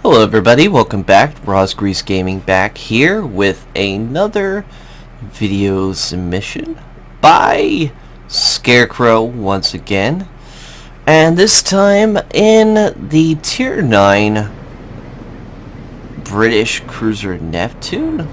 Hello everybody, welcome back. Roz Grease Gaming back here with another video submission by Scarecrow once again. And this time in the Tier 9 British cruiser Neptune.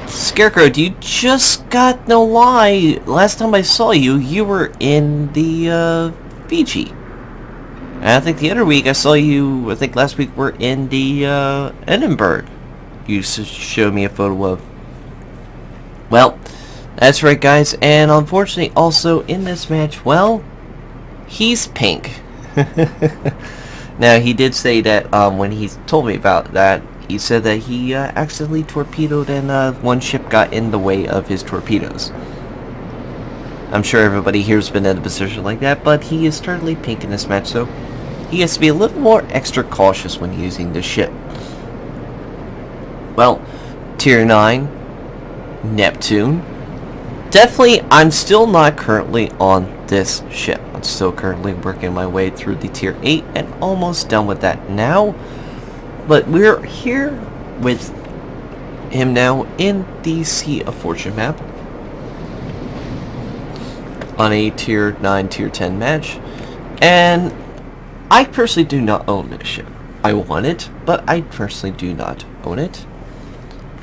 Scarecrow, do you just got no lie? Last time I saw you, you were in the Fiji. And I think the other week I saw you, I think last week we're in the Edinburgh. You showed me a photo of. Well, that's right guys, and unfortunately also in this match, well, he's pink. Now he did say that when he told me about that, he said that he accidentally torpedoed and one ship got in the way of his torpedoes. I'm sure everybody here's been in a position like that, but he is certainly pink in this match, so he has to be a little more extra cautious when using this ship. Well, Tier 9, Neptune. Definitely, I'm still not currently on this ship. I'm still currently working my way through the Tier 8 and almost done with that now. But we're here with him now in the Sea of Fortune map on a Tier 9, Tier 10 match. And I personally do not own this ship. I want it, but I personally do not own it.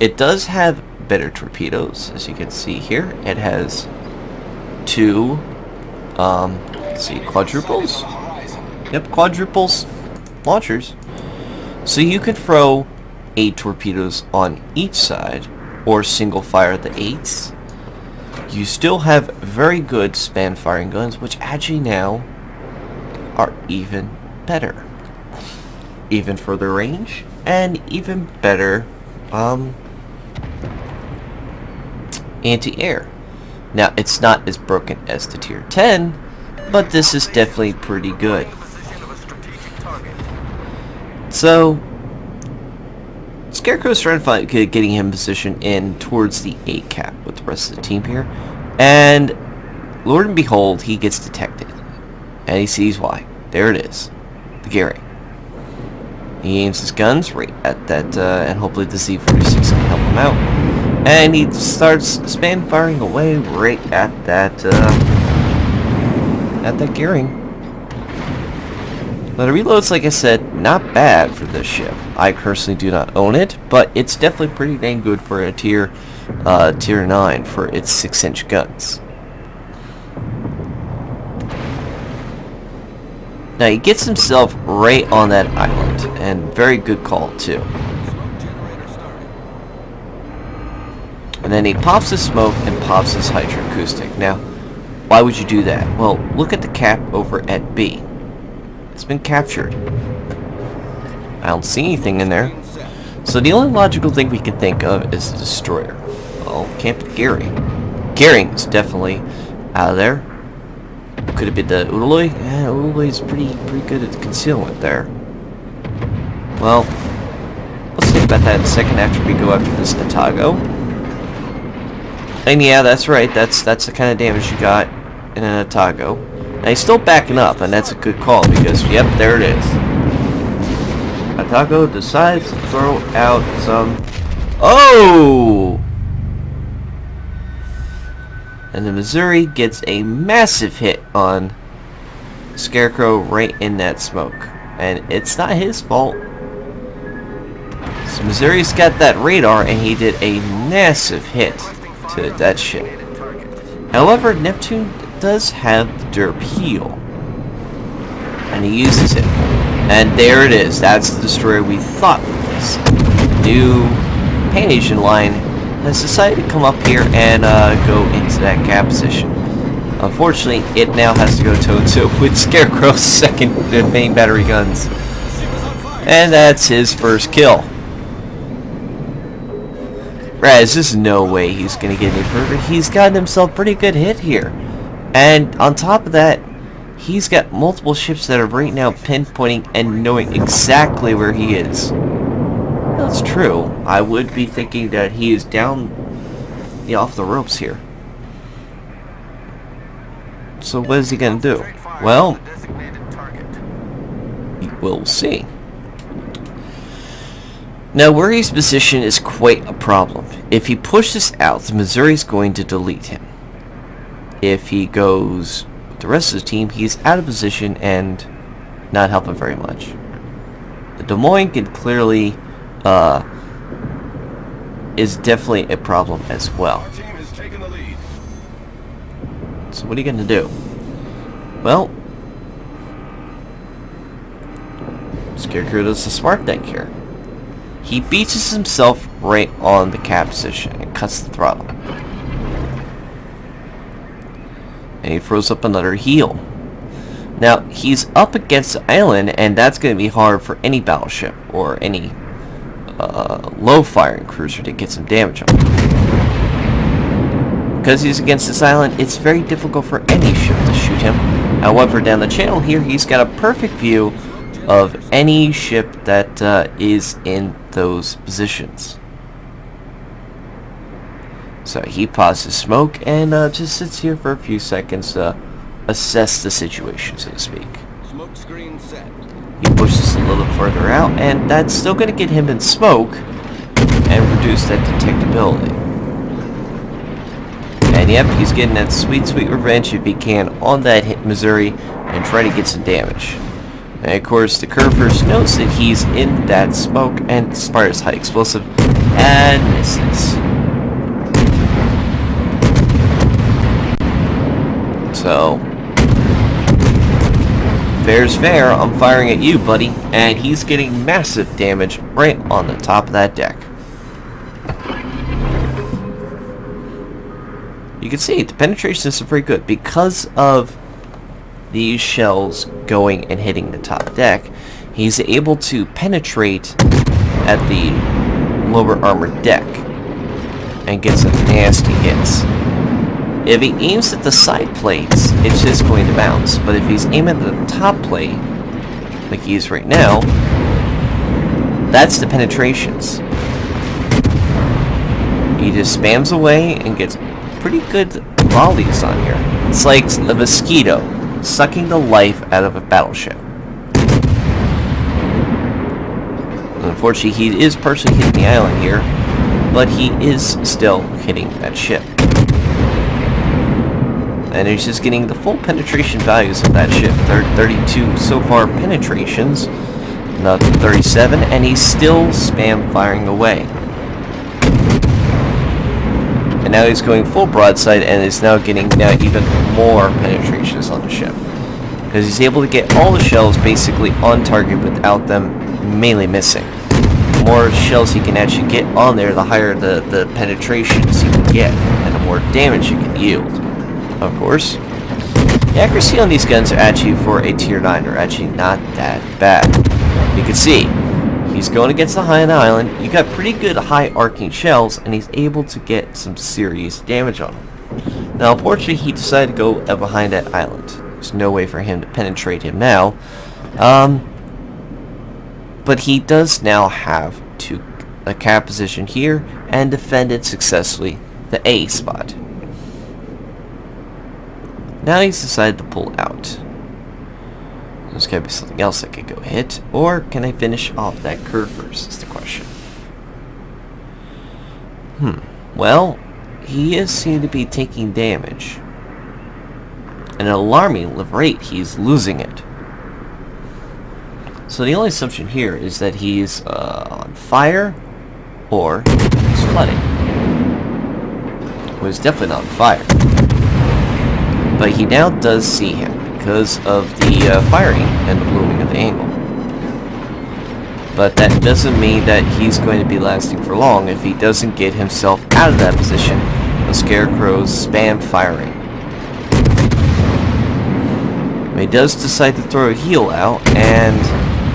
It does have better torpedoes, as you can see here. It has two, let's see, quadruples? Yep, quadruples launchers. So you could throw 8 torpedoes on each side, or single fire the 8s. You still have very good span firing guns, which actually now are even better. Even further range, and even better anti-air. Now, it's not as broken as the Tier 10, but this is definitely pretty good. So, Scarecrow's trying to find getting him positioned in towards the 8 cap with the rest of the team here, and Lord and behold, he gets detected. And he sees why. There it is. The gearing. He aims his guns right at that, and hopefully the Z-46 can help him out. And he starts span firing away right at that gearing. Now the reloads, like I said, not bad for this ship. I personally do not own it, but it's definitely pretty dang good for a Tier 9 for its 6-inch guns. Now he gets himself right on that island, and very good call too. And then he pops his smoke and pops his hydroacoustic. Now, why would you do that? Well, look at the cap over at B. It's been captured. I don't see anything in there. So the only logical thing we can think of is the destroyer. Well, can't be Gearing. Gearing's definitely out of there. Could have been the Udaloy. Yeah, Udaloy's pretty good at concealment there. Well, let's think about that in a second after we go after this Natago. And yeah, that's right. That's the kind of damage you got in a Natago. Now he's still backing up, and that's a good call because, yep, there it is. Natago decides to throw out some. Oh! And the Missouri gets a massive hit on Scarecrow right in that smoke. And it's not his fault. So Missouri's got that radar, and he did a massive hit to that ship. However, Neptune does have the derp heal. And he uses it. And there it is. That's the destroyer we thought was. New Pan-Asian line has decided to come up here and go into that cap position. Unfortunately, it now has to go toe-to-toe with Scarecrow's second main battery guns. And that's his first kill. Raz, there's no way he's going to get any further. He's gotten himself a pretty good hit here. And on top of that, he's got multiple ships that are right now pinpointing and knowing exactly where he is. That's true. I would be thinking that he is down off the ropes here. So what is he going to do? Well, We'll see. Now, where he's positioned is quite a problem. If he pushes out, the Missouri's going to delete him. If he goes with the rest of the team, he's out of position and not helping very much. The Des Moines can clearly is definitely a problem as well. Our team has taken the lead. So what are you going to do? Well, Scarecrow does the smart thing here. He beaches himself right on the cap position and cuts the throttle. And he throws up another heel. Now, he's up against the island, and that's going to be hard for any battleship or any low-firing cruiser to get some damage on. Because he's against this island, it's very difficult for any ship to shoot him. However, down the channel here, he's got a perfect view of any ship that is in those positions. So he pauses smoke and just sits here for a few seconds to assess the situation, so to speak. Smoke screen set. He pushes a little further out, and that's still going to get him in smoke and reduce that detectability. And yep, he's getting that sweet, sweet revenge if he can on that hit Missouri and try to get some damage. And of course, the Curvers knows that he's in that smoke and fires high explosive and misses. So, fair's fair, I'm firing at you, buddy. And he's getting massive damage right on the top of that deck. You can see the penetration is very good because of these shells going and hitting the top deck. He's able to penetrate at the lower armored deck and get some nasty hits. If he aims at the side plates, it's just going to bounce. But if he's aiming at the top plate, like he is right now, that's the penetrations. He just spams away and gets pretty good volleys on here. It's like a mosquito sucking the life out of a battleship. Unfortunately, he is partially hitting the island here, but he is still hitting that ship. And he's just getting the full penetration values of that ship. 32 so far penetrations, not 37, and he's still spam firing away. And now he's going full broadside and is now getting even more penetrations on the ship. Because he's able to get all the shells basically on target without them mainly missing. The more shells he can actually get on there, the higher the penetrations he can get, and the more damage you can yield. Of course, the accuracy on these guns are actually for a tier 9 are actually not that bad. You can see, he's going against the high on the island. You got pretty good high arcing shells, and he's able to get some serious damage on him. Now, unfortunately, he decided to go behind that island. There's no way for him to penetrate him now. But he does now have a cap position here and defended successfully the A spot. Now he's decided to pull out. There's got to be something else I could go hit, or can I finish off that curve first is the question. Well, he is seen to be taking damage. At an alarming rate, he's losing it. So the only assumption here is that he's on fire, or he's flooding. Well, he's definitely not on fire. But he now does see him because of the firing and the blooming of the angle. But that doesn't mean that he's going to be lasting for long if he doesn't get himself out of that position of Scarecrow's spam firing. But he does decide to throw a heel out, and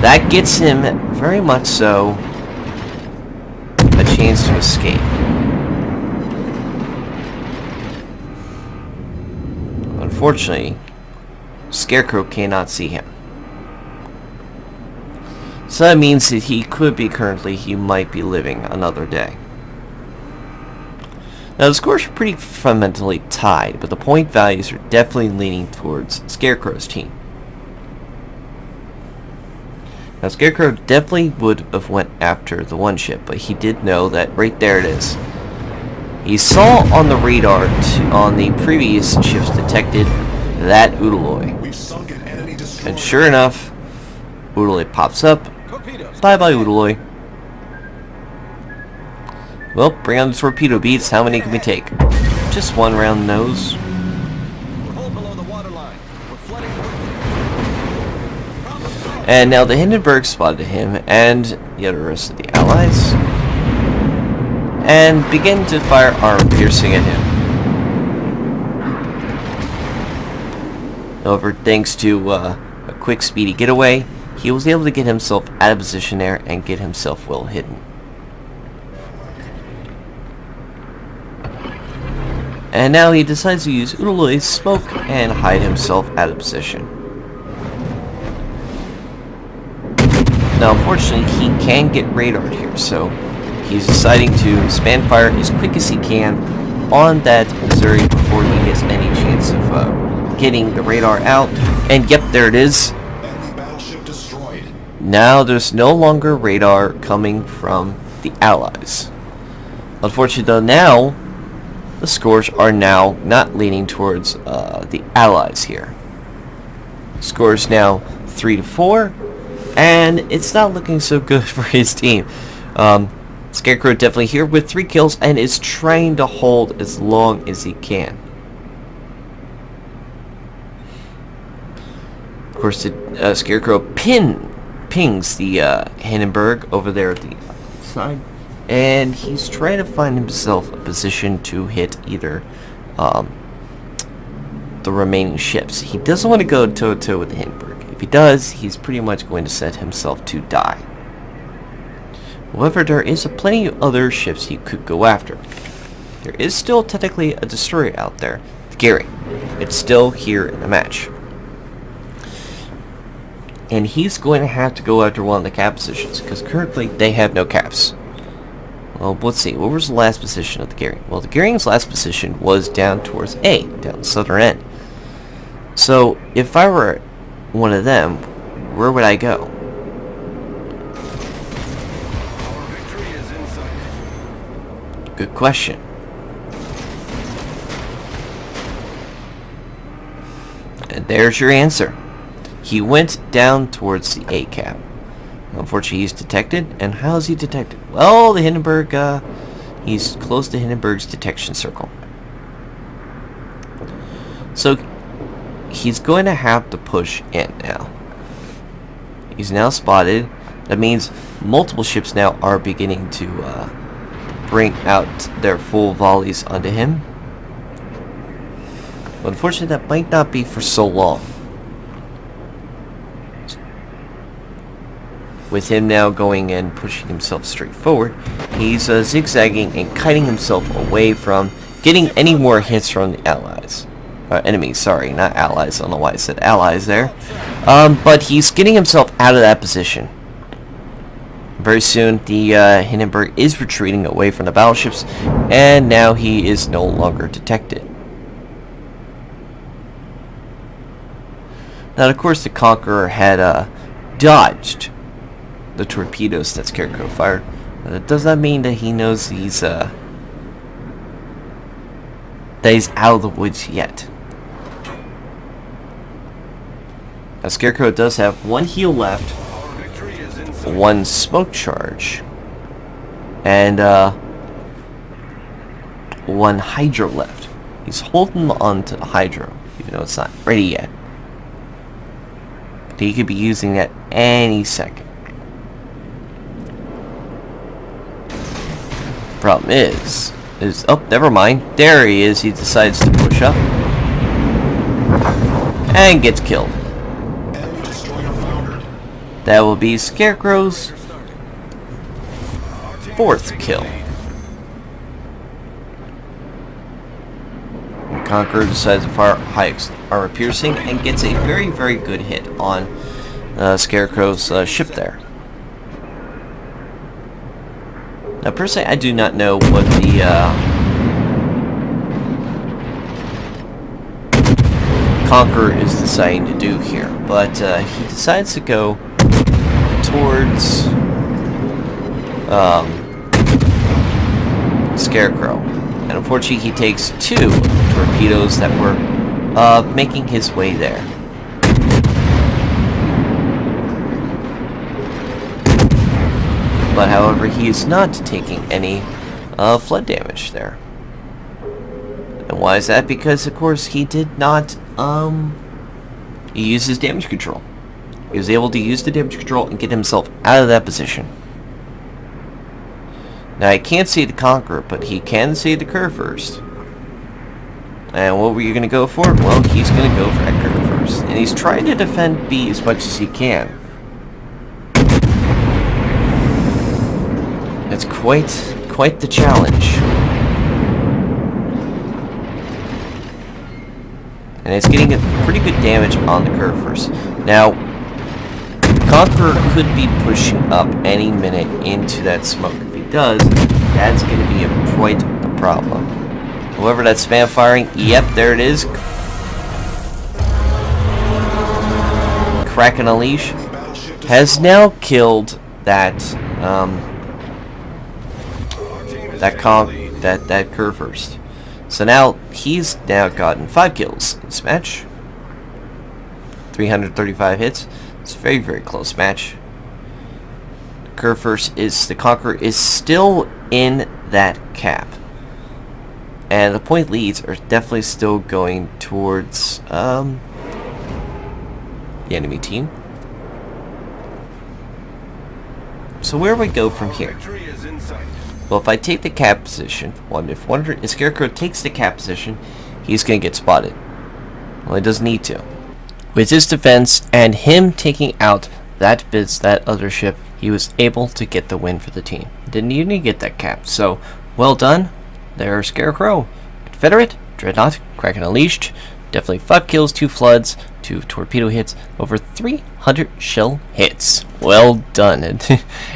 that gets him, very much so, a chance to escape. Unfortunately, Scarecrow cannot see him. So that means that he might be living another day. Now the scores are pretty fundamentally tied, but the point values are definitely leaning towards Scarecrow's team. Now, Scarecrow definitely would have went after the one ship, but he did know that right there it is. He saw on the radar on the previous ships detected that Udaloy. We've sunk an enemy destroyer. And sure enough, Udaloy pops up. Torpedoes. Bye-bye, Udaloy. Well, bring on the torpedo beats. How many can we take? Just one round nose. We're hull below the waterline. We're flooding quickly. Problem solved. And now the Hindenburg spotted him and the other rest of the allies, and began to fire armor piercing at him. However, thanks to a quick speedy getaway, he was able to get himself out of position there and get himself well hidden. And now he decides to use Udaloy's smoke and hide himself out of position. Now, unfortunately, he can get radared here, so he's deciding to span fire as quick as he can on that Missouri before he gets any chance of getting the radar out. And yep, there it is. Enemy battleship destroyed. Now there's no longer radar coming from the Allies. Unfortunately, though, now the scores are now not leaning towards the Allies here. Scores now 3-4. And it's not looking so good for his team. Scarecrow definitely here with 3 kills and is trying to hold as long as he can. Of course, the Scarecrow pings the Hindenburg over there at the side. And he's trying to find himself a position to hit either the remaining ships. He doesn't want to go toe-to-toe with the Hindenburg. If he does, he's pretty much going to set himself to die. However, there is plenty of other ships he could go after. There is still technically a destroyer out there, the Gary. It's still here in the match. And he's going to have to go after one of the cap positions, because currently they have no caps. Well, let's see, what was the last position of the Gary? Well, the Gary's last position was down towards A, down the southern end. So, if I were one of them, where would I go? Our victory is in sight. Good question. And there's your answer. He went down towards the A cap. Unfortunately, he's detected. And how is he detected? Well, the Hindenburg, he's close to Hindenburg's detection circle. So, he's going to have to push in now. He's now spotted. That means multiple ships now are beginning to bring out their full volleys onto him. But unfortunately, that might not be for so long. With him now going and pushing himself straight forward, he's zigzagging and kiting himself away from getting any more hits from the Allies. Enemies, sorry, not allies. I don't know why I said allies there. But he's getting himself out of that position. Very soon, the Hindenburg is retreating away from the battleships, and now he is no longer detected. Now, of course, the Conqueror had dodged the torpedoes that Scarecrow fired. That does not mean that he knows he's that he's out of the woods yet. Now, Scarecrow does have 1 heal left, Our victory is in sight. 1 smoke charge, and 1 hydro left. He's holding on to the hydro, even though it's not ready yet. But he could be using that any second. Problem is oh, never mind. There he is. He decides to push up and gets killed. Enemy destroyer foundered. That will be Scarecrow's Starting. Our team 4th is taking kill. the lead. The Conqueror decides to fire high armor piercing and gets a very, very good hit on Scarecrow's ship there. Now, personally, I do not know what the Conqueror is deciding to do here, but he decides to go towards Scarecrow. And unfortunately, he takes 2 torpedoes that were making his way there. But however, he is not taking any flood damage there. And why is that? Because of course he did not he used his damage control. He was able to use the damage control and get himself out of that position. Now I can't see the Conqueror, but he can see the Kerr first. And what were you going to go for? Well, he's going to go for that Kerr first. And he's trying to defend B as much as he can. It's quite the challenge. And it's getting a pretty good damage on the Kerr first. Now, Conqueror could be pushing up any minute into that smoke. If he does, that's going to be quite a problem. However, that spam firing, yep, there it is. Kraken Unleash has now killed that that Kerr first. So now he's now gotten 5 kills in this match. 335 hits. It's a very, very close match. The Conqueror is still in that cap. And the point leads are definitely still going towards the enemy team. So where do we go from here? Well, if I take the cap position, if Scarecrow takes the cap position, he's going to get spotted. Well, he doesn't need to. With his defense and him taking out that other ship, he was able to get the win for the team. He didn't even get that cap. So, well done. There's Scarecrow. Confederate, Dreadnought, Kraken Unleashed. Definitely 5 kills, 2 floods, 2 torpedo hits, over 300 shell hits. Well done. And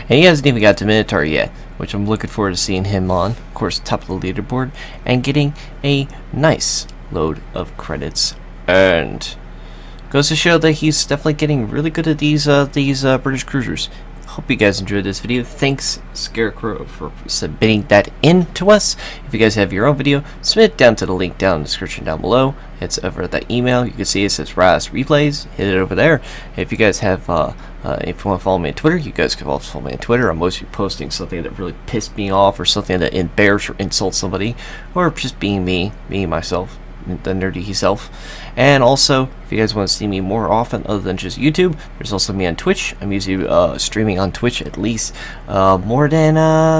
he hasn't even got to Minotaur yet, which I'm looking forward to seeing him on. Of course, top of the leaderboard, and getting a nice load of credits earned. Goes to show that he's definitely getting really good at these British cruisers. Hope you guys enjoyed this video. Thanks, Scarecrow, for submitting that in to us. If you guys have your own video, submit it down to the link down in the description down below. It's over that email. You can see it says RAS Replays. Hit it over there. If you guys have, if you want to follow me on Twitter, you guys can also follow me on Twitter. I'm mostly posting something that really pissed me off, or something that embarrassed or insults somebody, or just being me, myself, the nerdy self. And also, if you guys want to see me more often other than just YouTube, there's also me on Twitch. I'm usually streaming on Twitch at least more than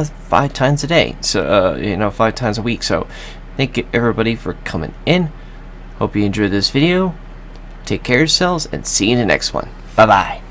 5 times a day, so 5 times a week. So thank you everybody for coming in. Hope you enjoyed this video. Take care of yourselves and see you in the next one. Bye bye.